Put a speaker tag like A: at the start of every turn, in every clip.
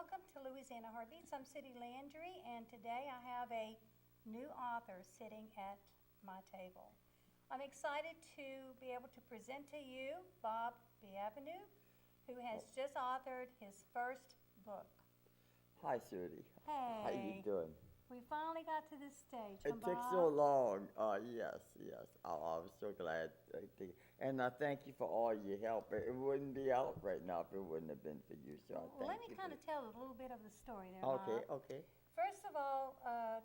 A: welcome to Louisiana Heartbeats. I'm City Landry, and today I have a new author sitting at my table. I'm excited to be able to present to you Bob Bienvenu, who has just authored his first book.
B: Hi, Sudi.
A: Hey.
B: How you doing?
A: We finally got to this stage.
B: It took so long. Yes. I was so glad. And I thank you for all your help. It wouldn't be out right now if it wouldn't have been for you. So
A: Well, let me kind of tell a little bit of the story there,
B: Okay,
A: Bob.
B: okay.
A: First of all,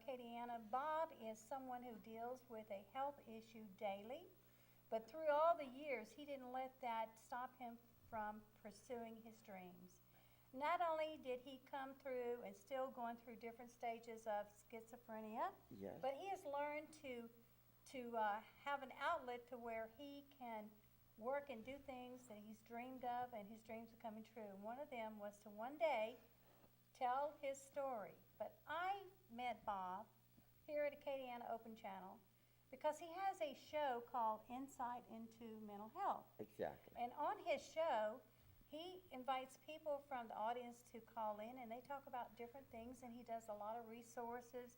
A: Katie Anna, Bob is someone who deals with a health issue daily, but through all the years, he didn't let that stop him from pursuing his dreams. Not only did he come through and still going through different stages of schizophrenia,
B: Yes.
A: but he has learned to have an outlet to where he can work and do things that he's dreamed of, and his dreams are coming true. One of them was to one day tell his story. But I met Bob here at Acadiana Open Channel because he has a show called Insight into Mental Health.
B: Exactly.
A: And on his show, he invites people from the audience to call in, and they talk about different things, and he does a lot of resources,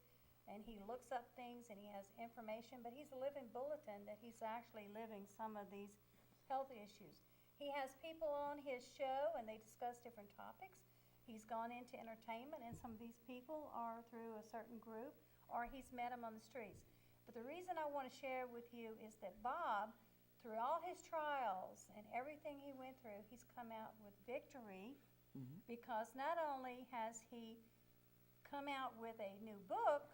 A: and he looks up things, and he has information, but he's a living bulletin that he's actually living some of these health issues. He has people on his show, and they discuss different topics. He's gone into entertainment, and some of these people are through a certain group, or he's met them on the streets. But the reason I want to share with you is that Bob, through all his trials and everything he went through, he's come out with victory, because not only has he come out with a new book,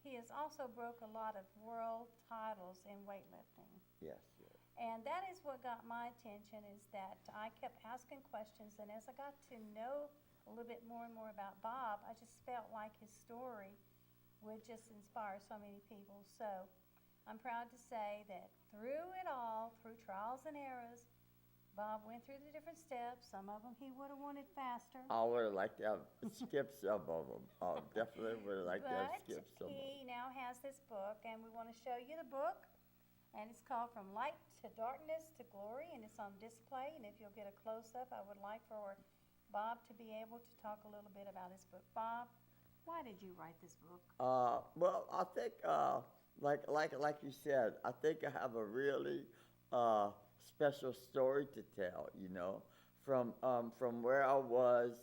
A: he has also broke a lot of world titles in weightlifting.
B: Yes.
A: And that is what got my attention, is that I kept asking questions, and as I got to know a little bit more and more about Bob, I just felt like his story would just inspire so many people. So I'm proud to say that through it all, through trials and errors, Bob went through the different steps. Some of them he would have wanted faster.
B: I would have liked to have skipped some of them. I definitely would have liked to have skipped some
A: But
B: of them.
A: he now has this book, and we want to show you the book. And it's called From Light to Darkness to Glory, and it's on display. And if you'll get a close-up, I would like for Bob to be able to talk a little bit about his book. Bob, why did you write this book?
B: Well, I think, like you said, I think I have a really special story to tell. You know, from where I was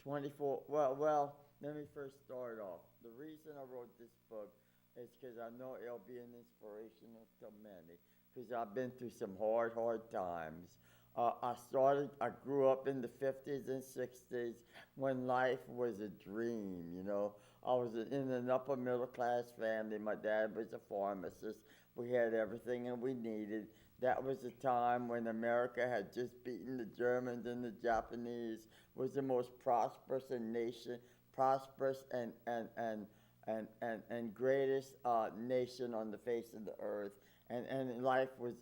B: 24. Well, let me first start off. The reason I wrote this book is because I know it'll be an inspiration to many. Because I've been through some hard times. I grew up in the 50s and 60s when life was a dream, you know. I was in an upper middle class family. My dad was a pharmacist. We had everything that we needed. That was a time when America had just beaten the Germans and the Japanese, was the most prosperous and greatest nation on the face of the earth. And life was,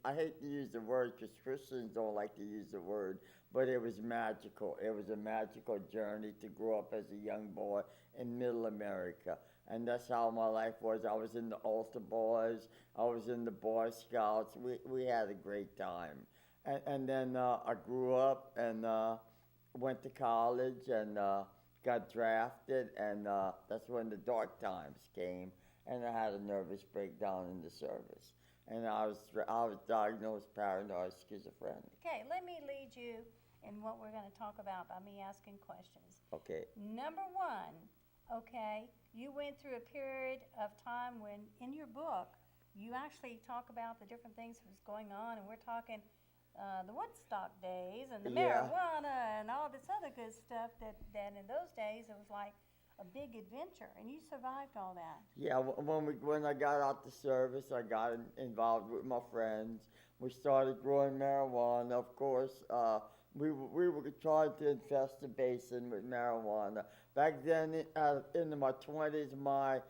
B: I hate to use the word because Christians don't like to use the word, but it was magical. It was a magical journey to grow up as a young boy in middle America. And that's how my life was. I was in the altar boys. I was in the Boy Scouts. We had a great time. And then I grew up and went to college and got drafted. And that's when the dark times came. And I had a nervous breakdown in the service. And I was diagnosed paranoid schizophrenic.
A: Okay, let me lead you in what we're going to talk about by me asking questions.
B: Okay.
A: Number one, okay, you went through a period of time when, in your book, you actually talk about the different things that was going on, and we're talking the Woodstock days and the marijuana and all this other good stuff that in those days it was like a big adventure, and you survived all that.
B: Yeah, when I got out the service, I got involved with my friends. We started growing marijuana. Of course, we were trying to infest the basin with marijuana. Back then, in my 20s, my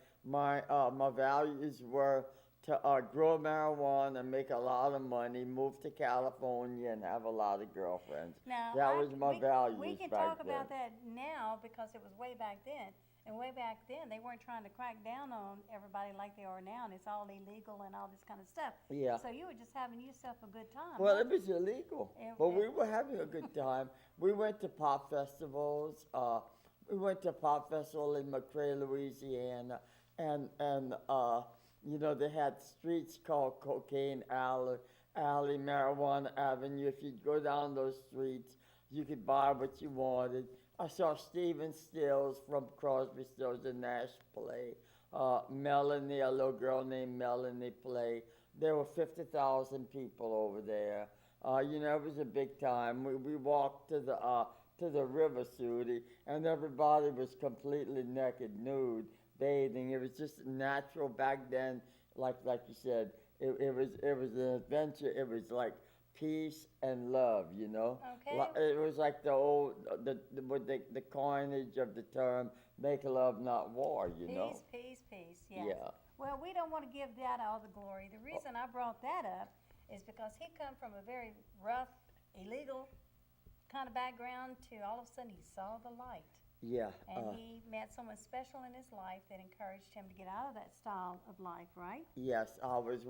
B: values were to grow marijuana, make a lot of money, move to California, and have a lot of girlfriends.
A: Now,
B: that was my values
A: we can
B: back
A: talk
B: then.
A: about that now because it was way back then. And way back then, they weren't trying to crack down on everybody like they are now, and it's all illegal and all this kind of stuff.
B: Yeah.
A: So you were just having yourself a good time.
B: Well,
A: right?
B: it was illegal, but we were having a good time. We went to pop festivals. We went to a pop festival in McRae, Louisiana, and you know, they had streets called Cocaine Alley, Marijuana Avenue. If you'd go down those streets, you could buy what you wanted. I saw Stephen Stills from Crosby, Stills and Nash play. Melanie, a little girl named Melanie, play. There were 50,000 people over there. You know, it was a big time. We walked to the river, Sudi, and everybody was completely naked, nude, bathing. It was just natural back then. Like you said, it was an adventure. It was like peace and love, you know.
A: Okay.
B: It was like the coinage of the term "make love, not war," you know.
A: Peace, yes.
B: Yeah.
A: Well, we don't want to give that all the glory. The reason I brought that up is because he come from a very rough, illegal kind of background to all of a sudden he saw the light.
B: Yeah.
A: And he met someone special in his life that encouraged him to get out of that style of life, right?
B: Yes, I was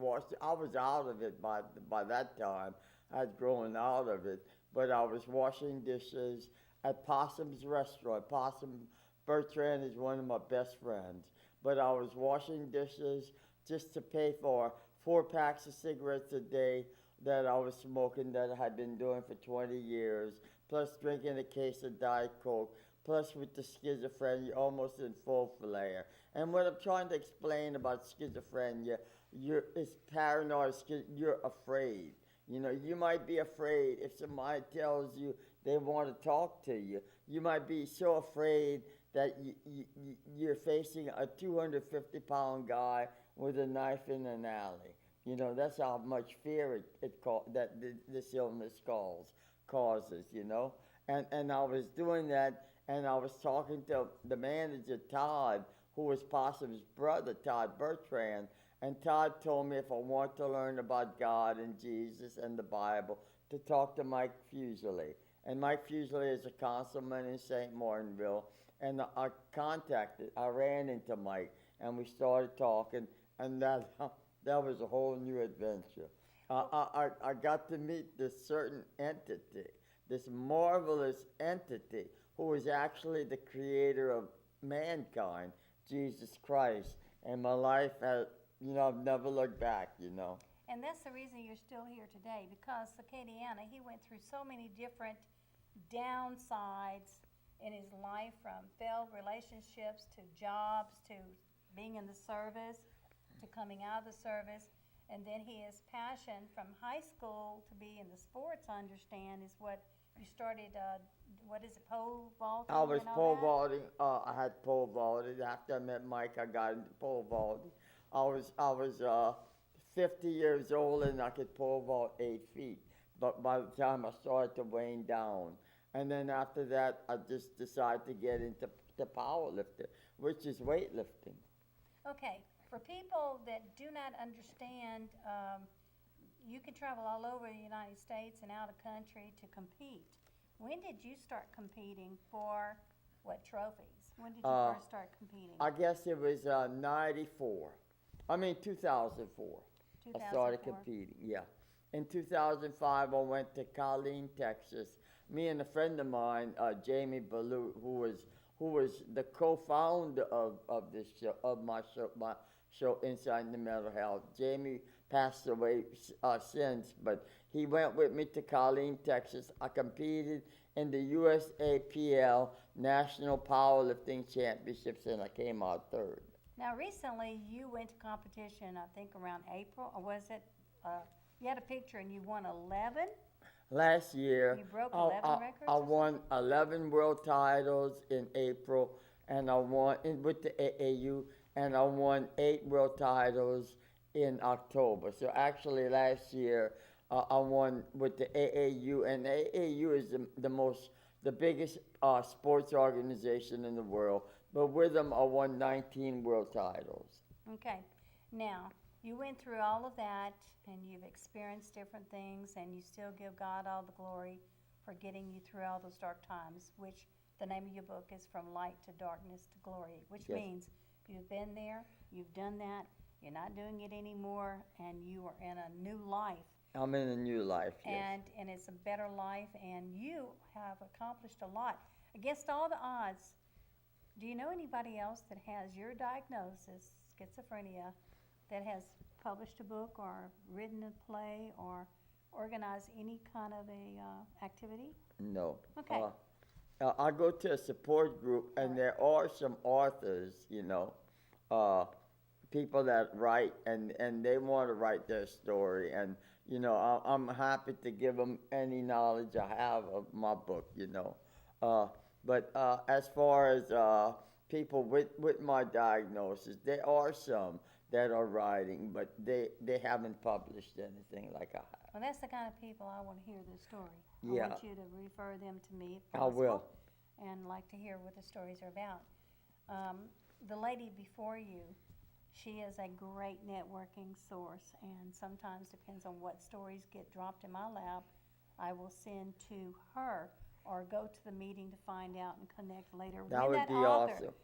B: out of it by that time. I was growing out of it, but I was washing dishes at Possum's restaurant. Possum Bertrand is one of my best friends, but I was washing dishes just to pay for 4 packs of cigarettes a day that I was smoking, that I had been doing for 20 years, plus drinking a case of Diet Coke, plus with the schizophrenia almost in full flare. And what I'm trying to explain about schizophrenia, it's paranoid, you're afraid. You know, you might be afraid if somebody tells you they want to talk to you. You might be so afraid that you're facing a 250-pound guy with a knife in an alley. You know, that's how much fear this illness causes, you know. And I was doing that, and I was talking to the manager, Todd, who was Possum's brother, Todd Bertrand. And Todd told me if I want to learn about God and Jesus and the Bible, to talk to Mike Fuseli. And Mike Fuseli is a councilman in St. Martinville. And I ran into Mike, and we started talking, and that was a whole new adventure. I got to meet this certain entity, this marvelous entity, who was actually the creator of mankind, Jesus Christ. And my life has, you know, I've never looked back, you know.
A: And that's the reason you're still here today, because Acadiana, he went through so many different downsides in his life, from failed relationships to jobs to being in the service to coming out of the service. And then his passion from high school to be in the sports, I understand, is what you started, what is it, pole vaulting?
B: I was
A: and all
B: pole
A: that?
B: vaulting. I had pole vaulted. After I met Mike, I got into pole vaulting. I was 50 years old and I could pole vault 8 feet. But by the time I started to wane down, and then after that, I just decided to get into powerlifting, which is weightlifting.
A: Okay, for people that do not understand, you can travel all over the United States and out of country to compete. When did you start competing for what trophies? When did you first start competing?
B: I guess it was 2004. I started competing, yeah. In 2005, I went to Colleen, Texas. Me and a friend of mine, Jamie Ballou, who was the co-founder of this show, of my show Inside the Mental Health. Jamie passed away since, but he went with me to Colleen, Texas. I competed in the USAPL National Powerlifting Championships, and I came out third.
A: Now, recently, you went to competition, I think around April, or was it, you had a picture and you won 11?
B: Last year,
A: You broke 11 records?
B: I won 11 world titles in April, and I won with the AAU, and I won 8 world titles in October. So actually, last year, I won with the AAU, and AAU is the biggest sports organization in the world. But with them, I won 19 world titles.
A: Okay. Now, you went through all of that, and you've experienced different things, and you still give God all the glory for getting you through all those dark times, which the name of your book is From Light to Darkness to Glory, which
B: Yes.
A: means you've been there, you've done that, you're not doing it anymore, and you are in a new life.
B: I'm in a new life, yes.
A: And it's a better life, and you have accomplished a lot. Against all the odds, do you know anybody else that has your diagnosis, schizophrenia, that has published a book or written a play or organized any kind of a activity?
B: No.
A: Okay.
B: I go to a support group, and there are some authors, people that write, and they want to write their story, and I'm happy to give them any knowledge I have of my book. But as far as people with my diagnosis, there are some that are writing, but they haven't published anything like I have.
A: Well, that's the kind of people I want to hear their story.
B: Yeah.
A: I want you to refer them to me if
B: I
A: possible.
B: will.
A: And like to hear what the stories are about. The lady before you, she is a great networking source, and sometimes depends on what stories get dropped in my lap, I will send to her or go to the meeting to find out and connect later
B: That
A: with
B: would
A: that
B: be
A: author.
B: awesome.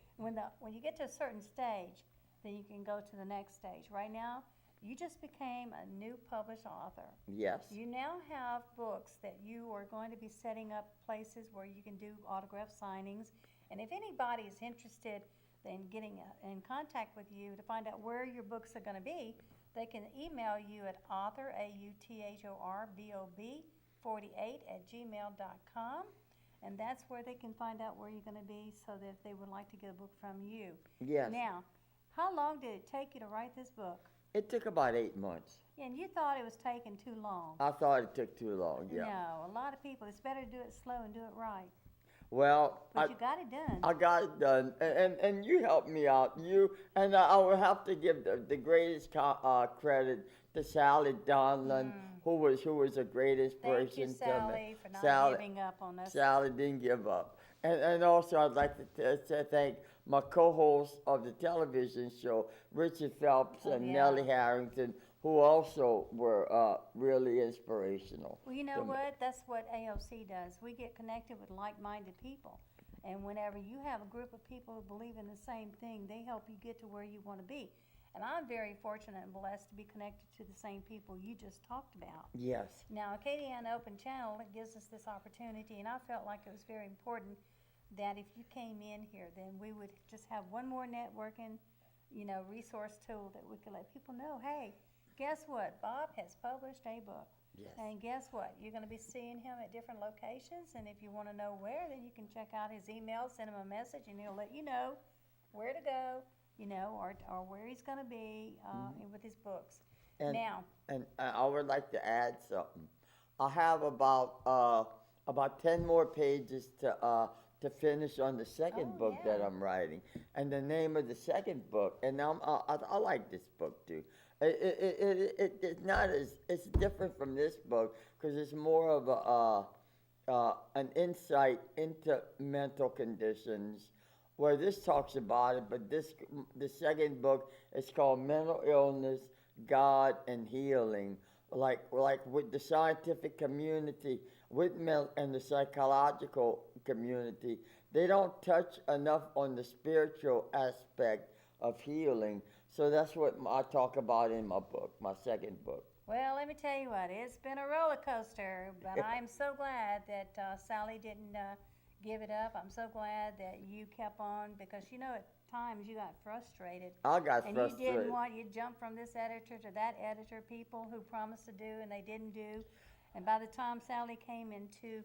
A: When you get to a certain stage, then you can go to the next stage. Right now, you just became a new published author.
B: Yes.
A: You now have books that you are going to be setting up places where you can do autograph signings. And if anybody is interested in getting in contact with you to find out where your books are going to be, they can email you at author, AUTHORBOB 48@gmail.com. And that's where they can find out where you're going to be so that if they would like to get a book from you.
B: Yes.
A: Now, how long did it take you to write this book?
B: It took about 8 months.
A: And you thought it was taking too long.
B: I thought it took too long, yeah.
A: No, a lot of people, it's better to do it slow and do it right.
B: Well,
A: But you got it done.
B: I got it done, and you helped me out. I would have to give the greatest credit to Sally Donlin, who was the greatest
A: Thank
B: person
A: you,
B: to me.
A: Sally, for not
B: Sally-
A: giving up on us.
B: Sally didn't give up. And also I'd like to thank my co-hosts of the television show, Richard Phelps and
A: yeah.
B: Nellie Harrington, who also were really inspirational.
A: Well, you
B: to
A: know
B: me.
A: what? That's what AOC does. We get connected with like-minded people. And whenever you have a group of people who believe in the same thing, they help you get to where you want to be. And I'm very fortunate and blessed to be connected to the same people you just talked about.
B: Yes.
A: Now, KDN Open Channel, it gives us this opportunity, and I felt like it was very important that if you came in here, then we would just have one more networking, resource tool that we could let people know, hey, guess what? Bob has published a book.
B: Yes.
A: And guess what? You're going to be seeing him at different locations, and if you want to know where, then you can check out his email, send him a message, and he'll let you know where to go, or where he's going to be with his books.
B: And
A: Now,
B: I would like to add something. I have about 10 more pages to finish on the second book that I'm writing, and the name of the second book. And I like this book too. It's not it's different from this book because it's more of an insight into mental conditions, where this talks about it, but the second book is called Mental Illness, God, and Healing. Like with the scientific community, and the psychological community, they don't touch enough on the spiritual aspect of healing. So that's what I talk about in my book, my second book.
A: well, let me tell you what, it's been a roller coaster, but I'm so glad that Sally didn't give it up. I'm so glad that you kept on because, at times you got frustrated.
B: I got
A: And
B: frustrated.
A: you didn't want, you jumped from this editor to that editor, people who promised to do and they didn't do. And by the time Sally came into,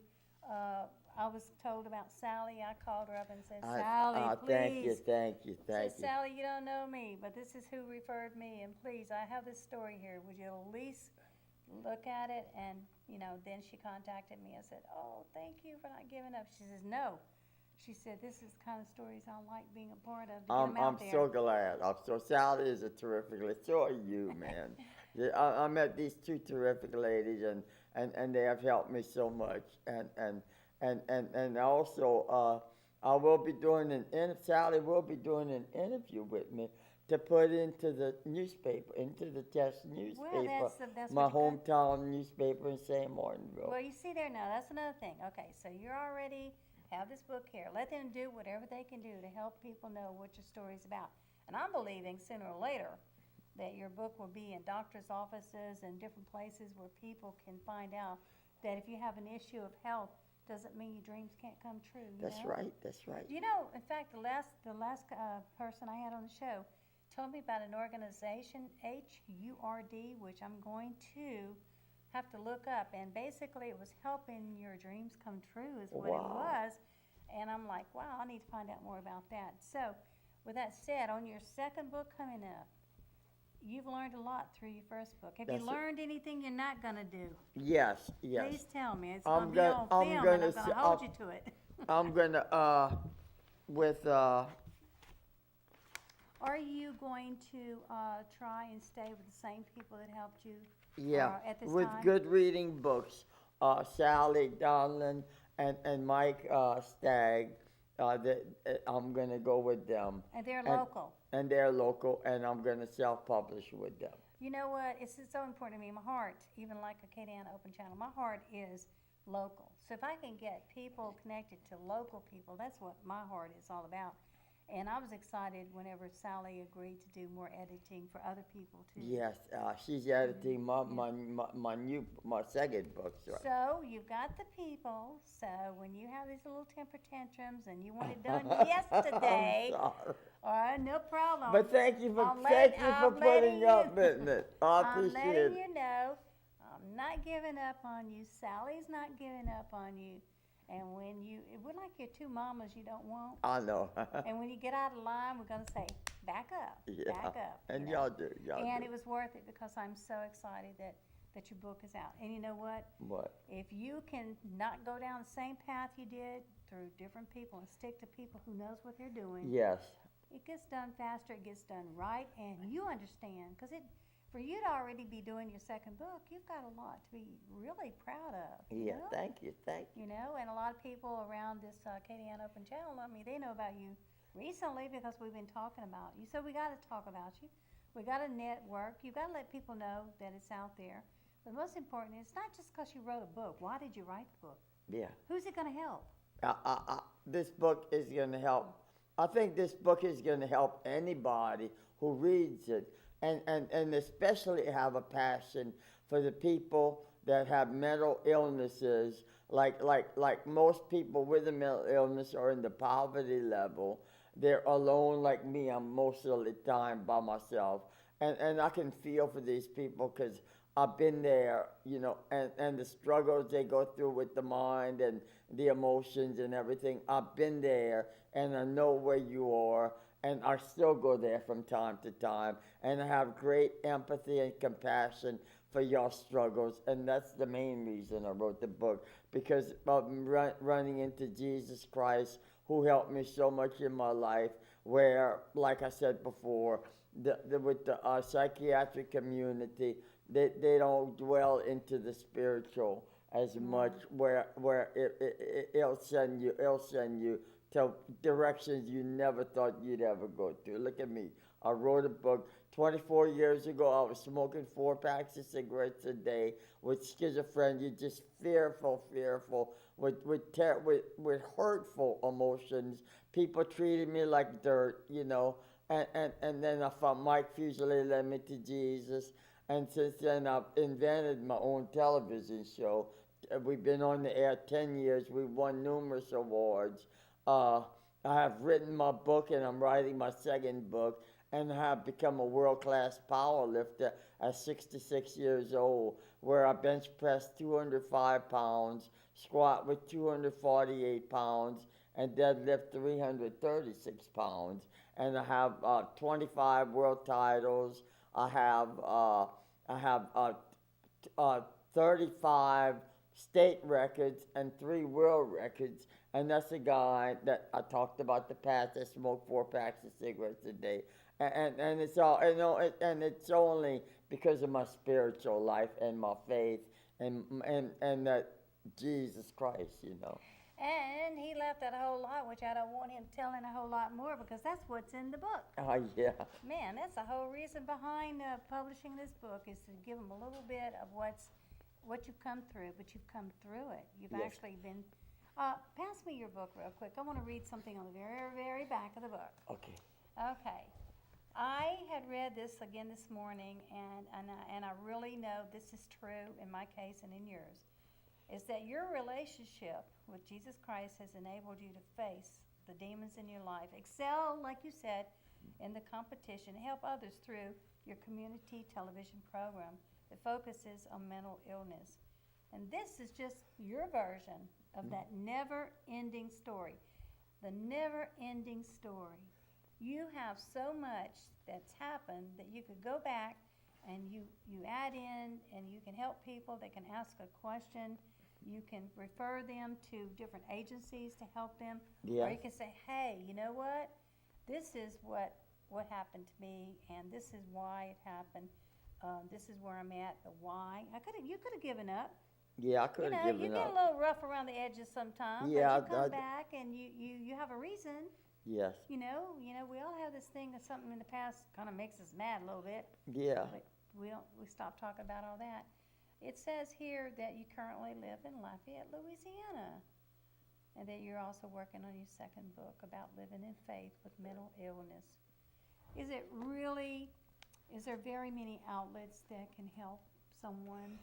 A: I was told about Sally, I called her up and said, Sally, please.
B: Thank you.
A: Said, Sally, you don't know me, but this is who referred me, and please, I have this story here. Would you at least look at it? And, then she contacted me. I said, oh, thank you for not giving up. She says, no. She said, this is the kind of stories I like being a part of. To get 'em out
B: I'm
A: there.
B: so glad. Sally is a terrific lady. So are you, man. I met these two terrific ladies, and they have helped me so much. And also, I will be doing Sally will be doing an interview with me to put into the newspaper, into the Test newspaper,
A: Well, that's
B: my
A: what you
B: hometown newspaper in St. Martinville.
A: Well, you see there now, that's another thing. Okay, so you're already have this book here. Let them do whatever they can do to help people know what your story's about. And I'm believing sooner or later that your book will be in doctor's offices and different places where people can find out that if you have an issue of health, doesn't mean your dreams can't come true.
B: That's right. That's right.
A: You know, in fact, the last person I had on the show told me about an organization, HURD, which I'm going to have to look up. And basically, it was helping your dreams come true is what it was. And I'm like, wow, I need to find out more about that. So, with that said, on your second book coming up, you've learned a lot through your first book. Have you learned anything you're not going to do?
B: Yes, yes.
A: Please tell me. It's going to be on film, and I'm going to hold you to it.
B: I'm going to,
A: Are you going to try and stay with the same people that helped you at this
B: with
A: time?
B: good reading books, Sally Donlin and Mike Stagg, I'm going to go with them.
A: And they're local.
B: And they're local, and I'm going to self-publish with them.
A: You know what? It's so important to me. My heart, even like Acadiana Open Channel, my heart is local. So if I can get people connected to local people, that's what my heart is all about. And I was excited whenever Sally agreed to do more editing for other people too.
B: Yes, she's editing my second book. Right?
A: So you've got the people. So when you have these little temper tantrums and you want it done yesterday,
B: I'm sorry.
A: all right, no problem.
B: But thank you for
A: I'm
B: putting up with it. I appreciate
A: I'm
B: it.
A: letting you know, I'm not giving up on you. Sally's not giving up on you. And when we're like your two mamas you don't want.
B: I know.
A: And when you get out of line, we're going to say, back up, back up.
B: And
A: you know?
B: y'all do.
A: And it was worth it because I'm so excited that your book is out. And you know what?
B: What?
A: If you can not go down the same path you did through different people and stick to people who knows what they're doing.
B: Yes.
A: It gets done faster, it gets done right, and you understand. Because for you to already be doing your second book, you've got a lot to be really proud of.
B: Yeah,
A: know?
B: thank you.
A: You know, and a lot of people around this Acadiana Open Channel, I mean, they know about you recently because we've been talking about you. So we got to talk about you. We got to network. You got to let people know that it's out there. But most important, it's not just because you wrote a book. Why did you write the book?
B: Yeah.
A: Who's it going to help?
B: This book is going to help. I think this book is going to help anybody who reads it. And especially have a passion for the people that have mental illnesses, like most people with a mental illness are in the poverty level. They're alone like me. I'm most of the time by myself. And I can feel for these people because I've been there, you know, and the struggles they go through with the mind and the emotions and everything. I've been there, and I know where you are. And I still go there from time to time. And I have great empathy and compassion for your struggles. And that's the main reason I wrote the book. Because of running into Jesus Christ, who helped me so much in my life. Where, like I said before, with the psychiatric community, they don't dwell into the spiritual as much. Where it'll send you to directions you never thought you'd ever go to. Look at me. I wrote a book. 24 years ago, I was smoking 4 packs of cigarettes a day with schizophrenia, just fearful, with hurtful emotions. People treated me like dirt, you know. And then I found Mike Fuseli led me to Jesus. And since then, I've invented my own television show. We've been on the air 10 years. We've won numerous awards. I have written my book, and I'm writing my second book, and I have become a world-class power lifter at 66 years old, where I bench press 205 pounds, squat with 248 pounds, and deadlift 336 pounds. And I have 25 world titles. I have 35 state records and 3 world records. And that's a guy that I talked about the past that smoked 4 packs of cigarettes a day. And it's all, you know, and it's only because of my spiritual life and my faith and that Jesus Christ, you know.
A: And he left out a whole lot, which I don't want him telling a whole lot more because that's what's in the book.
B: Oh, yeah.
A: Man, that's the whole reason behind publishing this book is to give them a little bit of what you've come through, but you've come through it. You've
B: Yes.
A: actually been Pass me your book real quick. I want to read something on the very, very back of the book.
B: Okay.
A: Okay. I had read this again this morning, and I really know this is true in my case and in yours, is that your relationship with Jesus Christ has enabled you to face the demons in your life, excel, like you said, in the competition, help others through your community television program that focuses on mental illness. And this is just your version of that never-ending story. The never-ending story. You have so much that's happened that you could go back and you add in and you can help people. They can ask a question. You can refer them to different agencies to help them.
B: Yeah.
A: Or you can say, hey, you know what? This is what happened to me, and this is why it happened. This is where I'm at, the why. You could have given up.
B: Yeah, I could have given
A: You get
B: up.
A: a little rough around the edges sometimes.
B: Yeah,
A: but you come back and you have a reason.
B: Yes.
A: You know, we all have this thing that something in the past kind of makes us mad a little bit.
B: Yeah.
A: But we stop talking about all that. It says here that you currently live in Lafayette, Louisiana, and that you're also working on your second book about living in faith with mental illness. Is there very many outlets that can help someone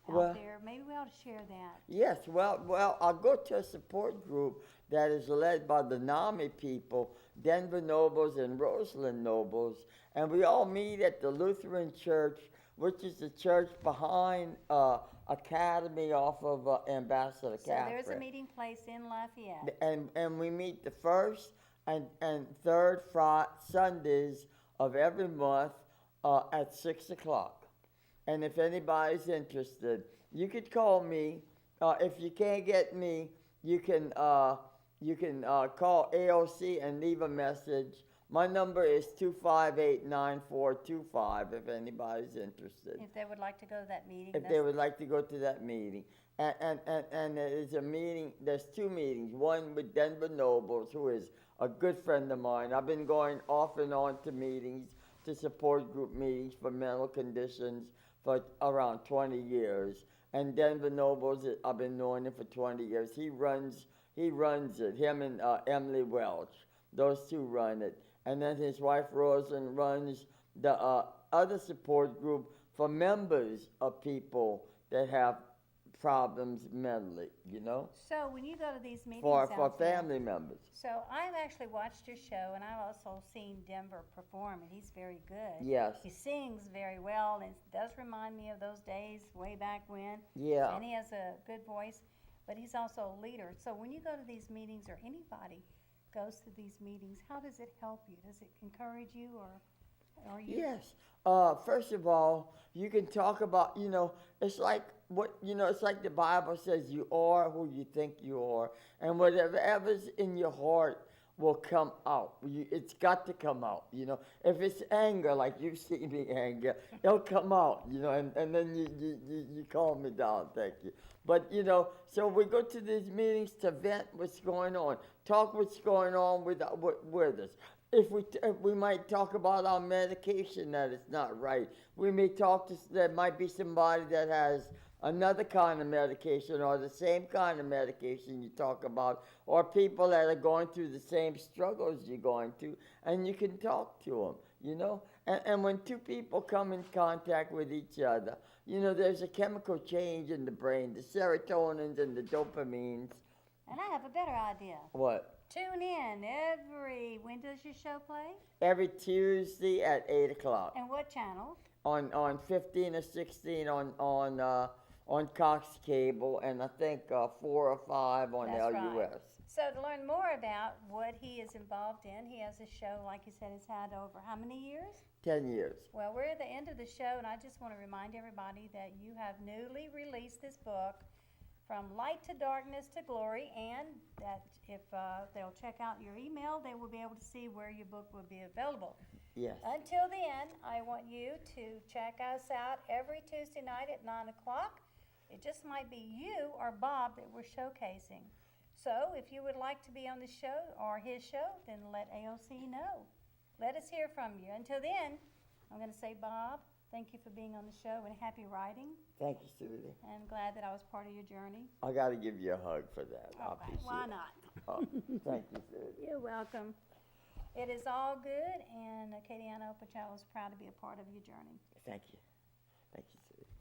A: out there? Maybe we ought to share that.
B: Yes, well, I go to a support group that is led by the NAMI people, Denver Nobles and Roseland Nobles, and we all meet at the Lutheran Church, which is the church behind Academy off of Ambassador
A: So
B: Catherine.
A: there's a meeting place in Lafayette.
B: And we meet the first and third Sundays of every month at 6 o'clock. And if anybody's interested, you could call me. If you can't get me, you can call AOC and leave a message. My number is 258-9425 if anybody's interested.
A: If they would like to go to that meeting.
B: If they would like to go to that meeting. And there's a meeting, there's two meetings. One with Denver Nobles, who is a good friend of mine. I've been going off and on to meetings, to support group meetings for mental conditions for around 20 years. And Denver Nobles, I've been knowing him for 20 years. He runs it, him and Emily Welch. Those two run it. And then his wife Rosen runs the other support group for members of people that have problems mentally, you know?
A: So when you go to these meetings
B: For
A: out there,
B: family members.
A: So I've actually watched your show, and I've also seen Denver perform, and he's very good.
B: Yes.
A: He sings very well, and it does remind me of those days way back when.
B: Yeah.
A: And he has a good voice, but he's also a leader. So when you go to these meetings, or anybody goes to these meetings, how does it help you? Does it encourage you, or you?
B: Yes. First of all, you can talk about, it's like it's like the Bible says, you are who you think you are. And whatever's in your heart will come out. It's got to come out, If it's anger, like you see me anger, it'll come out, and then you calm me down, thank you. But, so we go to these meetings to vent what's going on, talk what's going on with us. If we might talk about our medication that is not right. We may there might be somebody that has another kind of medication or the same kind of medication you talk about, or people that are going through the same struggles you're going through, and you can talk to them, And when two people come in contact with each other, there's a chemical change in the brain, the serotonins and the dopamines.
A: And I have a better idea.
B: What?
A: Tune in when does your show play?
B: Every Tuesday at 8 o'clock.
A: And what channel?
B: On 15 or 16 on Cox Cable, and I think 4 or 5 on
A: That's
B: LUS.
A: Right. So to learn more about what he is involved in, he has a show, like you said, it's had over how many years?
B: 10 years.
A: Well, we're at the end of the show, and I just want to remind everybody that you have newly released this book, From Light to Darkness to Glory, and that if they'll check out your email, they will be able to see where your book will be available.
B: Yes.
A: Until then, I want you to check us out every Tuesday night at 9 o'clock. It just might be you or Bob that we're showcasing. So if you would like to be on the show or his show, then let AOC know. Let us hear from you. Until then, I'm going to say, Bob, Thank you for being on the show, and happy writing.
B: Thank you, Susie.
A: And glad that I was part of your journey.
B: I got to give you a hug for that. I
A: All right,
B: appreciate
A: why
B: it.
A: not?
B: Oh, thank you, Susie.
A: You're welcome. It is all good, and Katie Ann Opachal is proud to be a part of your journey.
B: Thank you. Thank you, Susie.